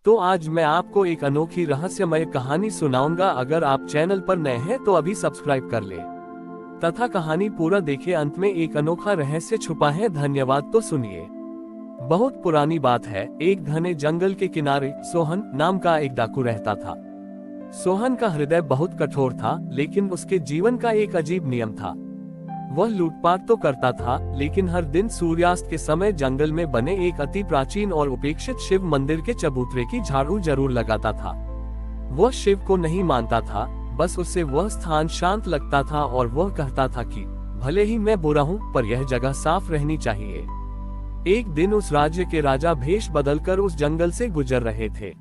तो आज मैं आपको एक अनोखी रहस्यमय कहानी सुनाऊंगा। अगर आप चैनल पर नए हैं तो अभी सब्सक्राइब कर ले तथा कहानी पूरा देखें। अंत में एक अनोखा रहस्य छुपा है। धन्यवाद। तो सुनिए। बहुत पुरानी बात है। एक घने जंगल के किनारे सोहन नाम का एक डाकू रहता था। सोहन का हृदय बहुत कठोर था, लेकिन उसके जीवन का एक अजीब नियम था। वह लूटपाट तो करता था, लेकिन हर दिन सूर्यास्त के समय जंगल में बने एक अति प्राचीन और उपेक्षित शिव मंदिर के चबूतरे की झाड़ू जरूर लगाता था। वह शिव को नहीं मानता था, बस उसे वह स्थान शांत लगता था और वह कहता था कि भले ही मैं बुरा हूँ, पर यह जगह साफ रहनी चाहिए। एक दिन उस राज्य के राजा भेष बदलकर उस जंगल से गुजर रहे थे।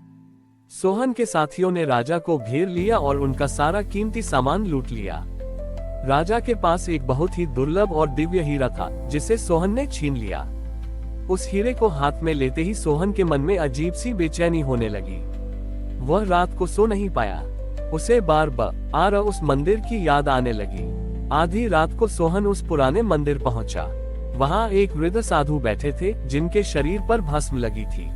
सोहन के साथियों ने राजा को घेर लिया और उनका सारा कीमती सामान लूट लिया। राजा के पास एक बहुत ही दुर्लभ और दिव्य हीरा था, जिसे सोहन ने छीन लिया। उस हीरे को हाथ में लेते ही सोहन के मन में अजीब सी बेचैनी होने लगी। वह रात को सो नहीं पाया। उसे बार बार उस मंदिर की याद आने लगी। आधी रात को सोहन उस पुराने मंदिर पहुंचा। वहां एक वृद्ध साधु बैठे थे, जिनके शरीर पर भस्म लगी थी।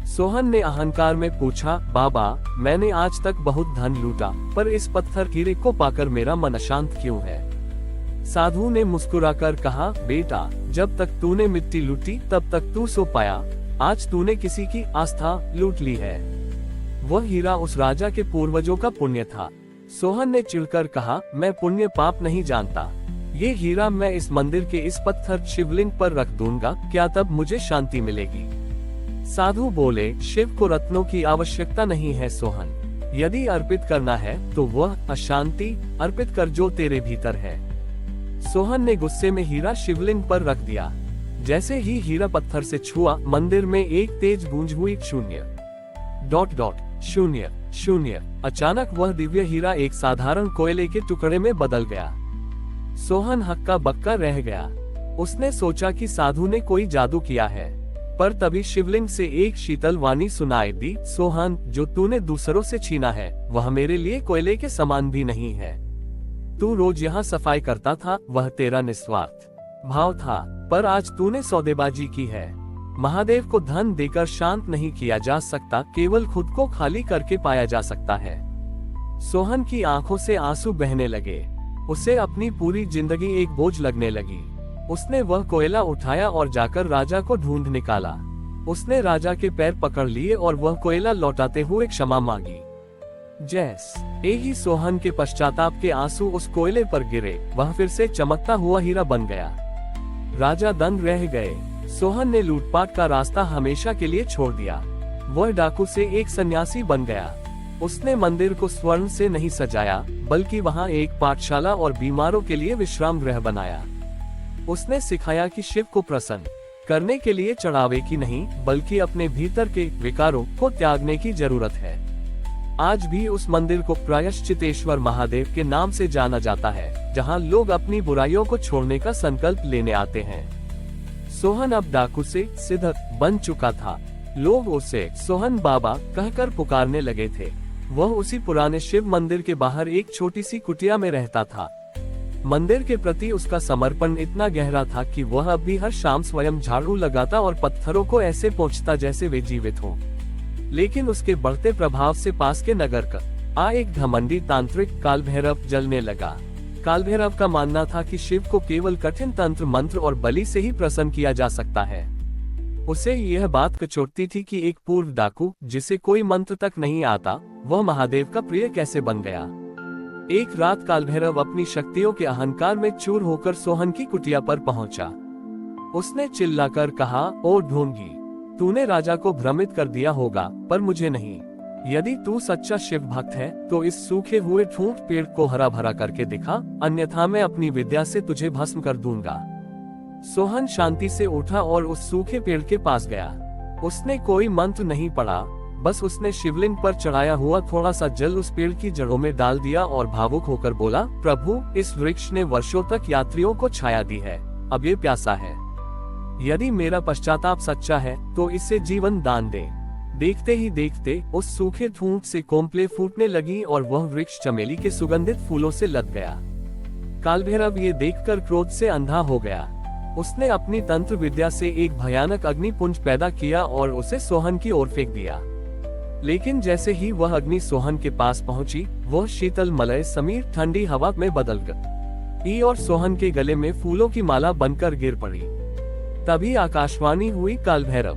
सोहन ने अहंकार में पूछा, बाबा, मैंने आज तक बहुत धन लूटा, पर इस पत्थर हीरे को पाकर मेरा मन अशांत क्यों है? साधु ने मुस्कुराकर कहा, बेटा, जब तक तूने मिट्टी लूटी तब तक तू सो पाया। आज तूने किसी की आस्था लूट ली है। वह हीरा उस राजा के पूर्वजों का पुण्य था। सोहन ने चिढ़कर कहा, मैं पुण्य पाप नहीं जानता। ये हीरा मैं इस मंदिर के इस पत्थर शिवलिंग पर रख दूंगा, क्या तब मुझे शांति मिलेगी? साधु बोले, शिव को रत्नों की आवश्यकता नहीं है सोहन। यदि अर्पित करना है तो वह अशांति अर्पित कर जो तेरे भीतर है। सोहन ने गुस्से में हीरा शिवलिंग पर रख दिया। जैसे ही हीरा पत्थर से छुआ, मंदिर में एक तेज गूंज हुई, शून्य शून्य। अचानक वह दिव्य हीरा एक साधारण कोयले के टुकड़े में बदल गया। सोहन हक्का बक्का रह गया। उसने सोचा कि साधु ने कोई जादू किया है, पर तभी शिवलिंग से एक शीतल वाणी सुनाई दी, सोहन, जो तूने दूसरों से छीना है वह मेरे लिए कोयले के समान भी नहीं है। तू रोज यहाँ सफाई करता था, वह तेरा निस्वार्थ भाव था, पर आज तूने सौदेबाजी की है। महादेव को धन देकर शांत नहीं किया जा सकता, केवल खुद को खाली करके पाया जा सकता है। सोहन की आंखों से आंसू बहने लगे। उसे अपनी पूरी जिंदगी एक बोझ लगने लगी। उसने वह कोयला उठाया और जाकर राजा को ढूंढ निकाला। उसने राजा के पैर पकड़ लिए और वह कोयला लौटाते हुए क्षमा मांगी। जैसे ही सोहन के पश्चाताप के आंसू उस कोयले पर गिरे, वह फिर से चमकता हुआ हीरा बन गया। राजा दंग रह गए। सोहन ने लूटपाट का रास्ता हमेशा के लिए छोड़ दिया। वह डाकू से एक सन्यासी बन गया। उसने मंदिर को स्वर्ण से नहीं सजाया, बल्कि वहां एक पाठशाला और बीमारों के लिए विश्राम गृह बनाया। उसने सिखाया कि शिव को प्रसन्न करने के लिए चढ़ावे की नहीं, बल्कि अपने भीतर के विकारों को त्यागने की जरूरत है। आज भी उस मंदिर को प्रायश्चितेश्वर महादेव के नाम से जाना जाता है, जहां लोग अपनी बुराइयों को छोड़ने का संकल्प लेने आते हैं। सोहन अब डाकू से सिद्धक बन चुका था। लोग उसे सोहन बाबा कहकर पुकारने लगे थे। वह उसी पुराने शिव मंदिर के बाहर एक छोटी सी कुटिया में रहता था। मंदिर के प्रति उसका समर्पण इतना गहरा था कि वह अब भी हर शाम स्वयं झाड़ू लगाता और पत्थरों को ऐसे पोंछता जैसे वे जीवित हों। लेकिन उसके बढ़ते प्रभाव से पास के नगर का एक घमंडी तांत्रिक कालभैरव जलने लगा। कालभैरव का मानना था कि शिव को केवल कठिन तंत्र मंत्र और बलि से ही प्रसन्न किया जा सकता है। उसे यह बात कचोटती थी कि एक पूर्व डाकू, जिसे कोई मंत्र तक नहीं आता, वह महादेव का प्रिय कैसे बन गया। एक रात कालभैरव अपनी शक्तियों के अहंकार में चूर होकर सोहन की कुटिया पर पहुंचा। उसने चिल्लाकर कहा, ओ ढोंगी, तूने राजा को भ्रमित कर दिया होगा, पर मुझे नहीं। यदि तू सच्चा शिव भक्त है तो इस सूखे हुए ठूंठ पेड़ को हरा भरा करके दिखा, अन्यथा मैं अपनी विद्या से तुझे भस्म कर दूंगा। सोहन शांति से उठा और उस सूखे पेड़ के पास गया। उसने कोई मंत्र नहीं पढ़ा, बस उसने शिवलिंग पर चढ़ाया हुआ थोड़ा सा जल उस पेड़ की जड़ों में डाल दिया और भावुक होकर बोला, प्रभु, इस वृक्ष ने वर्षों तक यात्रियों को छाया दी है, अब ये प्यासा है। यदि मेरा पश्चाताप सच्चा है तो इससे जीवन दान दे। देखते ही देखते उस सूखे ठूंठ से कोंपले फूटने लगी और वह वृक्ष चमेली के सुगंधित फूलों से लद गया। कालभैरव ये देखकर क्रोध से अंधा हो गया। उसने अपनी तंत्र विद्या से एक भयानक अग्निपुंज पैदा किया और उसे सोहन की ओर फेंक दिया। लेकिन जैसे ही वह अग्नि सोहन के पास पहुंची, वह शीतल मलय समीर ठंडी हवा में बदल गई और सोहन के गले में फूलों की माला बनकर गिर पड़ी। तभी आकाशवाणी हुई, काल भैरव,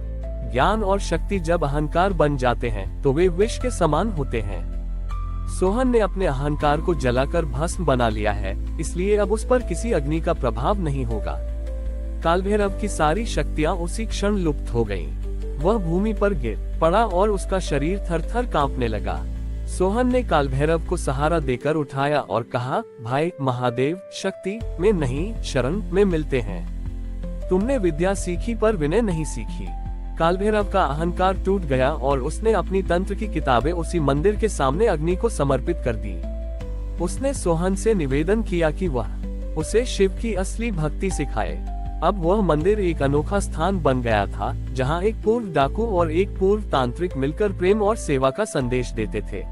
ज्ञान और शक्ति जब अहंकार बन जाते हैं तो वे विष के समान होते हैं। सोहन ने अपने अहंकार को जलाकर भस्म बना लिया है, इसलिए अब उस पर किसी अग्नि का प्रभाव नहीं होगा। कालभैरव की सारी शक्तियां उसी क्षण लुप्त हो गईं। वह भूमि पर गिर पड़ा और उसका शरीर थर-थर कांपने लगा। सोहन ने कालभैरव को सहारा देकर उठाया और कहा, भाई महादेव, शक्ति में नहीं शरण में मिलते हैं। तुमने विद्या सीखी पर विनय नहीं सीखी। कालभैरव का अहंकार टूट गया और उसने अपनी तंत्र की किताबें उसी मंदिर के सामने अग्नि को समर्पित कर दी। उसने सोहन से निवेदन किया कि वह उसे शिव की असली भक्ति सिखाए। अब वह मंदिर एक अनोखा स्थान बन गया था, जहां एक पूर्व डाकू और एक पूर्व तांत्रिक मिलकर प्रेम और सेवा का संदेश देते थे।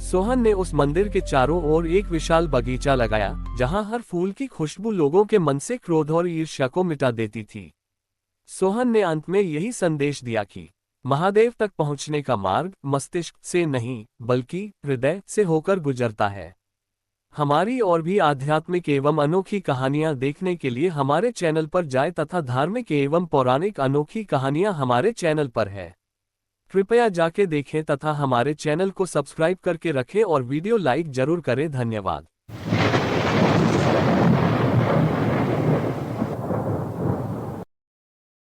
सोहन ने उस मंदिर के चारों ओर एक विशाल बगीचा लगाया, जहां हर फूल की खुशबू लोगों के मन से क्रोध और ईर्ष्या को मिटा देती थी। सोहन ने अंत में यही संदेश दिया कि महादेव तक पहुंचने का मार्ग मस्तिष्क से नहीं बल्कि हृदय से होकर गुजरता है। हमारी और भी आध्यात्मिक एवं अनोखी कहानियां देखने के लिए हमारे चैनल पर जाएं तथा धार्मिक एवं पौराणिक अनोखी कहानियां हमारे चैनल पर है। कृपया जाके देखें तथा हमारे चैनल को सब्सक्राइब करके रखें और वीडियो लाइक जरूर करें। धन्यवाद।